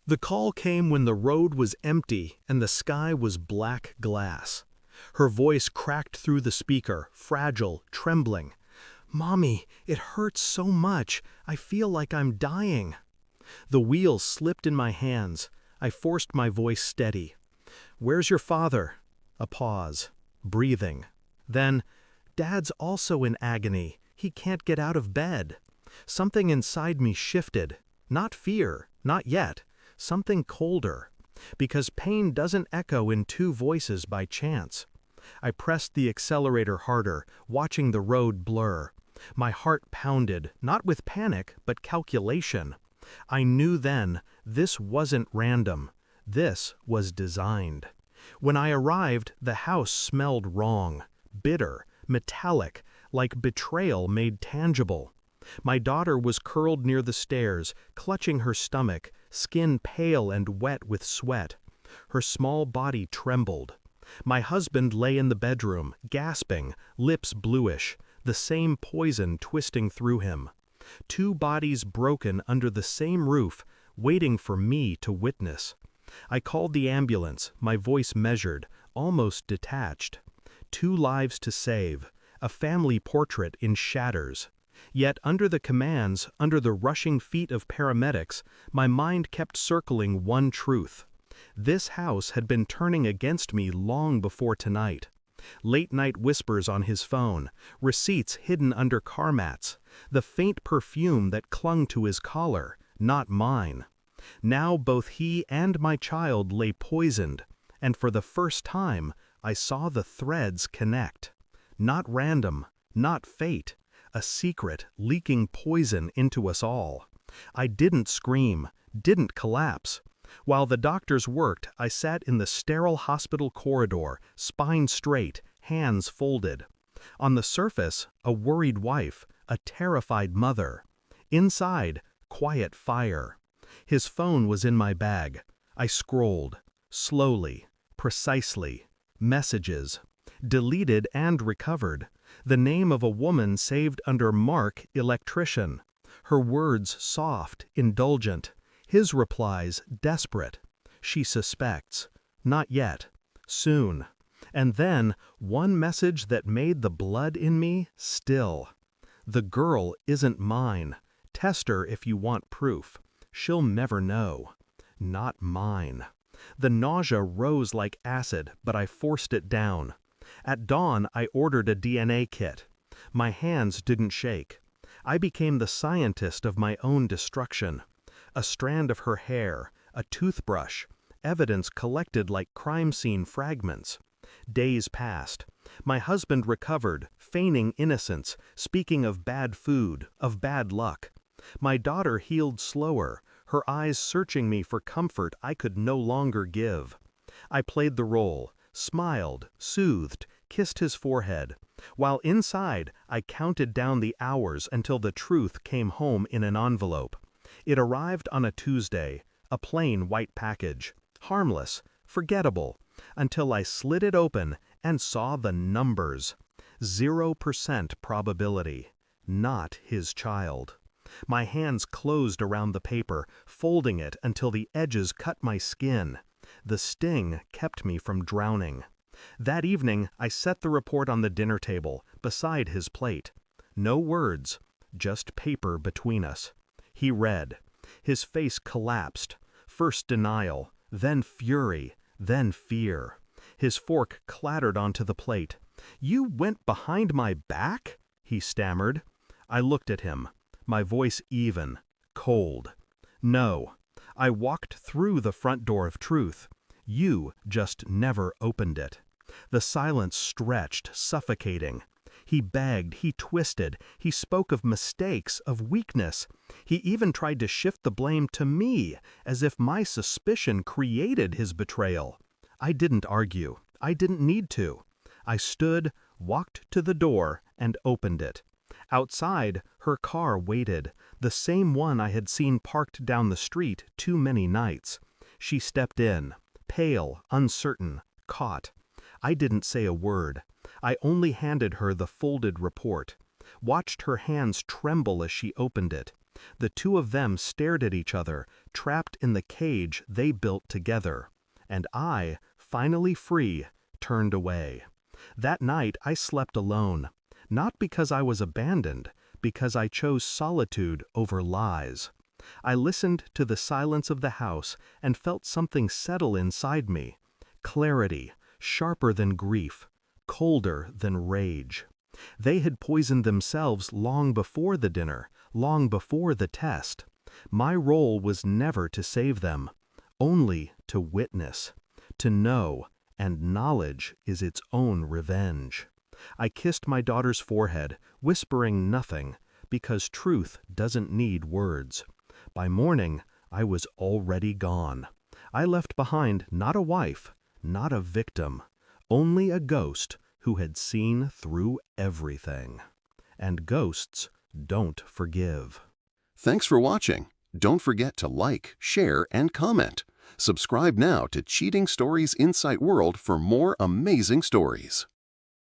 The call came when the road was empty and the sky was black glass. Her voice cracked through the speaker, fragile, trembling. "Mommy, it hurts so much. I feel like I'm dying." The wheels slipped in my hands. I forced my voice steady. "Where's your father?" A pause. Breathing. Then, "Dad's also in agony. He can't get out of bed." Something inside me shifted. Not fear, not yet. Something colder. Because pain doesn't echo in two voices by chance. I pressed the accelerator harder, watching the road blur. My heart pounded, not with panic, but calculation. I knew then, this wasn't random. This was designed. When I arrived, the house smelled wrong. Bitter, metallic, like betrayal made tangible. My daughter was curled near the stairs, clutching her stomach, skin pale and wet with sweat. Her small body trembled. My husband lay in the bedroom, gasping, lips bluish, the same poison twisting through him. Two bodies broken under the same roof, waiting for me to witness. I called the ambulance, my voice measured, almost detached. 2 lives to save, a family portrait in shatters. Yet under the commands, under the rushing feet of paramedics, my mind kept circling one truth. This house had been turning against me long before tonight. Late-night whispers on his phone, receipts hidden under car mats, the faint perfume that clung to his collar, not mine. Now both he and my child lay poisoned, and for the first time, I saw the threads connect. Not random, not fate, a secret leaking poison into us all. I didn't scream, didn't collapse. While the doctors worked, I sat in the sterile hospital corridor, spine straight, hands folded. On the surface, a worried wife, a terrified mother. Inside, quiet fire. His phone was in my bag. I scrolled. Slowly. Precisely. Messages. Deleted and recovered. The name of a woman saved under Mark, electrician. Her words soft, indulgent. His replies desperate. She suspects. Not yet. Soon. And then, one message that made the blood in me still. "The girl isn't mine. Test her if you want proof. She'll never know. Not mine." The nausea rose like acid, but I forced it down. At dawn, I ordered a DNA kit. My hands didn't shake. I became the scientist of my own destruction. A strand of her hair, a toothbrush, evidence collected like crime scene fragments. Days passed. My husband recovered, feigning innocence, speaking of bad food, of bad luck. My daughter healed slower, her eyes searching me for comfort I could no longer give. I played the role, smiled, soothed, kissed his forehead. While inside, I counted down the hours until the truth came home in an envelope. It arrived on a Tuesday, a plain white package. Harmless, forgettable, until I slid it open and saw the numbers. 0% probability. Not his child. My hands closed around the paper, folding it until the edges cut my skin. The sting kept me from drowning. That evening, I set the report on the dinner table, beside his plate. No words, just paper between us. He read. His face collapsed. First denial, then fury, then fear. His fork clattered onto the plate. "You went behind my back?" he stammered. I looked at him, my voice even, cold. "No, I walked through the front door of truth. You just never opened it." The silence stretched, suffocating. He begged, he twisted, he spoke of mistakes, of weakness. He even tried to shift the blame to me, as if my suspicion created his betrayal. I didn't argue. I didn't need to. I stood, walked to the door, and opened it. Outside, her car waited, the same one I had seen parked down the street too many nights. She stepped in, pale, uncertain, caught. I didn't say a word. I only handed her the folded report, watched her hands tremble as she opened it. The two of them stared at each other, trapped in the cage they built together. And I, finally free, turned away. That night I slept alone, not because I was abandoned, because I chose solitude over lies. I listened to the silence of the house and felt something settle inside me. Clarity, sharper than grief, colder than rage. They had poisoned themselves long before the dinner, long before the test. My role was never to save them, only to witness, to know, and knowledge is its own revenge. I kissed my daughter's forehead, whispering nothing, because truth doesn't need words. By morning, I was already gone. I left behind not a wife, not a victim, only a ghost who had seen through everything. And ghosts don't forgive. Thanks for watching. Don't forget to like, share, and comment. Subscribe now to Cheating Stories Insight World for more amazing stories.